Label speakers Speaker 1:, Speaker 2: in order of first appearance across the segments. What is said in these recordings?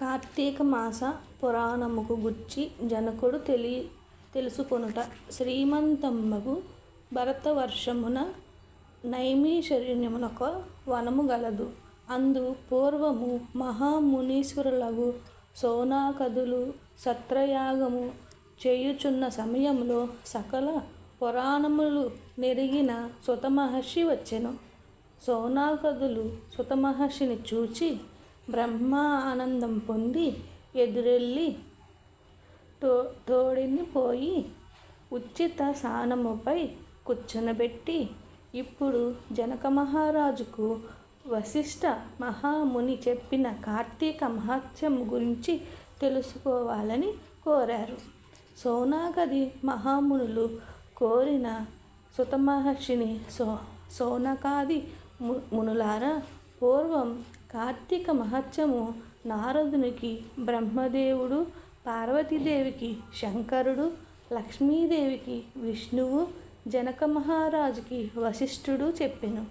Speaker 1: కార్తీక మాస పురాణముకు గూర్చి జనకుడు తెలుసుకొనుట. శ్రీమంతమ్మగు భరతవర్షమున నైమిషారణ్యమునొక వనము గలదు. అందు పూర్వము మహామునీశ్వరులగు శౌనకాదులు క్షత్రయాగము చేయుచున్న సమయములో సకల పురాణములు నెరిగిన సూతమహర్షి వచ్చెను. శౌనకాదులు సూతమహర్షిని చూచి బ్రహ్మానందం పొంది ఎదురెళ్ళి తోడిని పోయి ఉచిత సానముపై కూర్చునబెట్టి, ఇప్పుడు జనక మహారాజుకు వశిష్ఠ మహాముని చెప్పిన కార్తీక మహాత్మ్యం గురించి తెలుసుకోవాలని కోరారు. శౌనకాది మహామునులు కోరిన సూతమహర్షిని, శౌనకాది మునులారా, పూర్వం కార్తీక మహాత్మ్యము నారదునికి బ్రహ్మదేవుడు, పార్వతీదేవికి శంకరుడు, లక్ష్మీదేవికి విష్ణువు, జనక మహారాజుకి వశిష్ఠుడు చెప్పెను.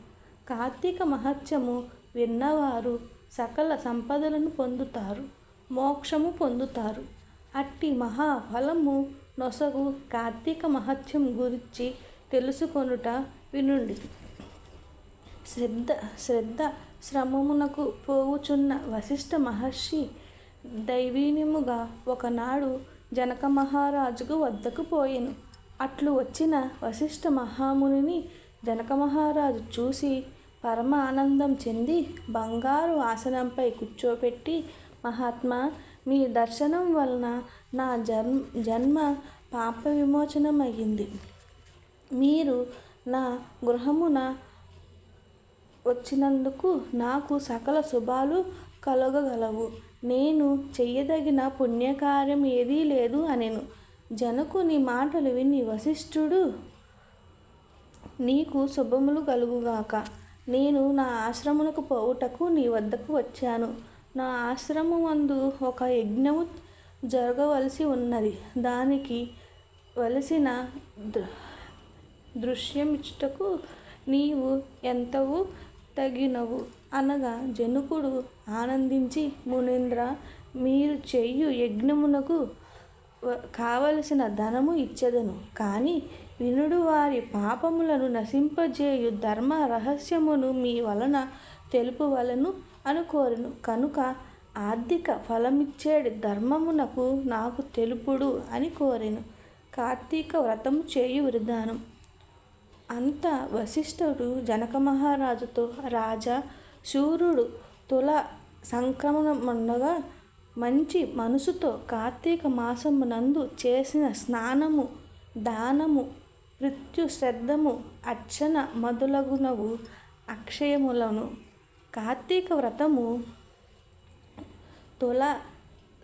Speaker 1: కార్తీక మహాత్మ్యము విన్నవారు సకల సంపదలను పొందుతారు, మోక్షము పొందుతారు. అట్టి మహాఫలము నొసగు కార్తీక మహాత్మ్యం గురించి తెలుసుకొనుట వినుడి. శ్రద్ధ శ్రమమునకు పోవుచున్న వశిష్ఠ మహర్షి దైవీన్యముగా ఒకనాడు జనక మహారాజుకు వద్దకు పోయెను. అట్లు వచ్చిన వశిష్ఠ మహామునిని జనక మహారాజు చూసి పరమ ఆనందం చెంది బంగారు ఆసనంపై కూర్చోపెట్టి, మహాత్మా, మీ దర్శనం వలన నా జన్మ పాప విమోచనమయ్యింది. మీరు నా గృహమున వచ్చినందుకు నాకు సకల శుభాలు కలుగగలవు. నేను చెయ్యదగిన పుణ్యకార్యం ఏదీ లేదు అనెను. జనకుని మాటలు విని వశిష్ఠుడు, నీకు శుభములు కలుగుగాక. నేను నా ఆశ్రమమునకు పోవుటకు నీ వద్దకు వచ్చాను. నా ఆశ్రమమందు ఒక యజ్ఞము జరగవలసి ఉన్నది. దానికి వలసిన దృశ్యమిచ్చుటకు నీవు ఎంతవు తగినవు అనగా, జనకుడు ఆనందించి, మునీంద్ర, మీరు చేయు యజ్ఞమునకు కావలసిన ధనము ఇచ్చెదను. కానీ వినుడు, వారి పాపములను నశింపజేయు ధర్మ రహస్యమును మీ వలన తెలుపవలెను అని కోరెను. కనుక ఆర్థిక ఫలమిచ్చేడి ధర్మమునకు నాకు తెలుపుడు అని కోరెను. కార్తీక వ్రతము చేయు విధానం. అంత వశిష్ఠుడు జనక మహారాజుతో, రాజా, సూర్యుడు తుల సంక్రమణముండగా మంచి మనసుతో కార్తీక మాసమునందు చేసిన స్నానము, దానము, పితృశ్రాద్ధము, అర్చన మొదలగునవు అక్షయములను. కార్తీక వ్రతము తుల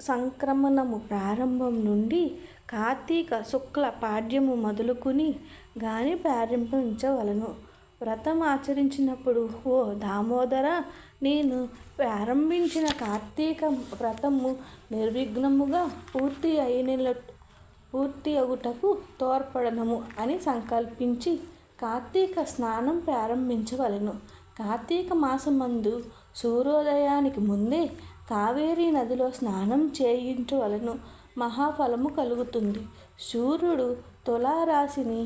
Speaker 1: సంక్రమణము ప్రారంభం నుండి కార్తీక శుక్ల పాడ్యము మొదలుకుని గాని ప్రారంభించవలను. వ్రతం ఆచరించినప్పుడు, ఓ దామోదర, నేను ప్రారంభించిన కార్తీక వ్రతము నిర్విఘ్నముగా పూర్తి అగుటకు తోడ్పడనము అని సంకల్పించి కార్తీక స్నానం ప్రారంభించవలెను. కార్తీక మాసమందు సూర్యోదయానికి ముందే కావేరీ నదిలో స్నానం చేయించవలెను. మహాఫలము కలుగుతుంది. సూర్యుడు తులారాశిని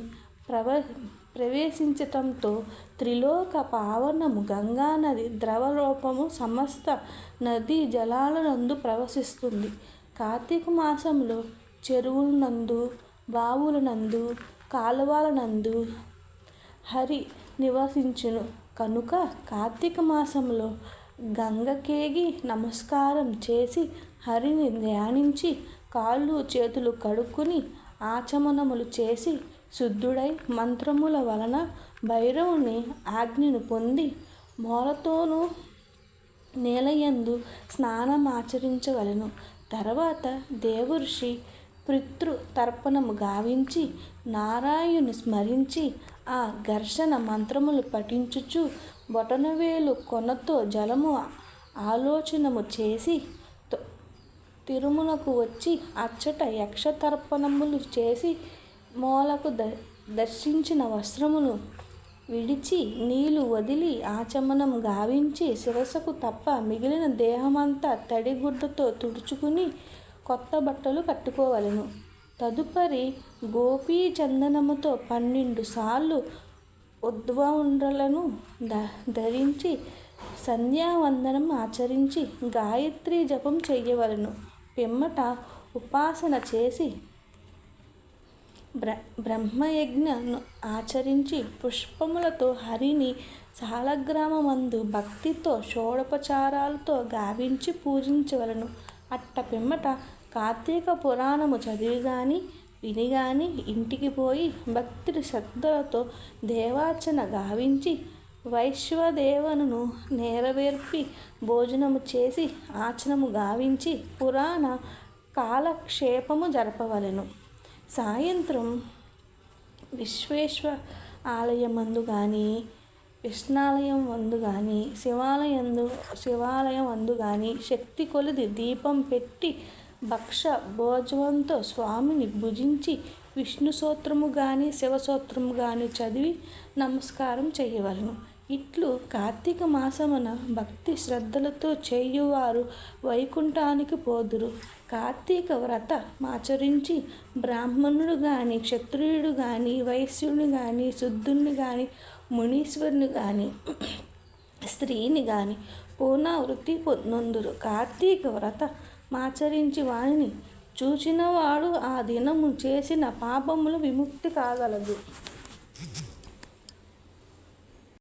Speaker 1: ప్రవేశించటంతో త్రిలోక పావనము గంగానది ద్రవరూపము సమస్త నదీ జలాలనందు ప్రవశిస్తుంది. కార్తీక మాసంలో చెరువులనందు, బావులనందు, కాలువలనందు హరి నివసించును. కనుక కార్తీక మాసంలో గంగకేగి నమస్కారం చేసి హరిని ధ్యానించి కాళ్ళు చేతులు కడుక్కుని ఆచమనములు చేసి శుద్ధుడై మంత్రముల వలన భైరవుని ఆజ్ఞను పొంది మూలతోనూ నేలయందు స్నానమాచరించవలెను. తర్వాత దేవర్షి పితృతర్పణము గావించి నారాయణుని స్మరించి ఆ ఘర్షణ మంత్రములు పఠించుచు బొటనవేలు కొనతో జలము ఆలోచనము చేసి తిరుమునకు వచ్చి అచ్చట యక్షతర్పణములు చేసి మూలకు దర్శించిన వస్త్రమును విడిచి నీళ్లు వదిలి ఆచమనం గావించి శిరస్సుకు తప్ప మిగిలిన దేహమంతా తడిగుడ్డతో తుడుచుకుని కొత్త బట్టలు కట్టుకోవలెను. తదుపరి గోపీ చందనముతో 12 సార్లు ఉద్వవుండ్రలను ధరించి సంధ్యావందనం ఆచరించి గాయత్రీ జపం చెయ్యవలెను. పిమ్మట ఉపాసన చేసి బ్రహ్మయజ్ఞను ఆచరించి పుష్పములతో హరిని సాలగ్రామమందు భక్తితో షోడోపచారాలతో గావించి పూజించవలెను. అట్ట పిమ్మట కార్తీక పురాణము చదివి గాని విని గాని ఇంటికి పోయి భక్తి శ్రద్ధలతో దేవార్చన గావించి వైశ్వదేవనును నెరవేర్పి భోజనము చేసి ఆచనము గావించి పురాణ కాలక్షేపము జరపవలెను. సాయంత్రం విశ్వేశ్వర ఆలయమందు గాని విష్ణాలయం వందు గాని శివాలయం వందు గాని శక్తి కొలది దీపం పెట్టి భక్ష భోజనంతో స్వామిని భుజించి విష్ణు స్తోత్రము గాని శివస్తోత్రము గాని చదివి నమస్కారం చేయవలెను. ఇట్లు కార్తీక మాసమున భక్తి శ్రద్ధలతో చేయువారు వైకుంఠానికి పోదురు. కార్తీక వ్రతమాచరించి బ్రాహ్మణుడు గాని క్షత్రియుడు గాని వైశ్యుని గాని శుద్ధుని గాని మునీశ్వరుని గాని స్త్రీని గాని పూర్ణావృత్తి పొందుదురు. కార్తీక వ్రతమాచరించి వానిని చూచినవాడు ఆ దినము చేసిన పాపములు విముక్తి కాగలదు.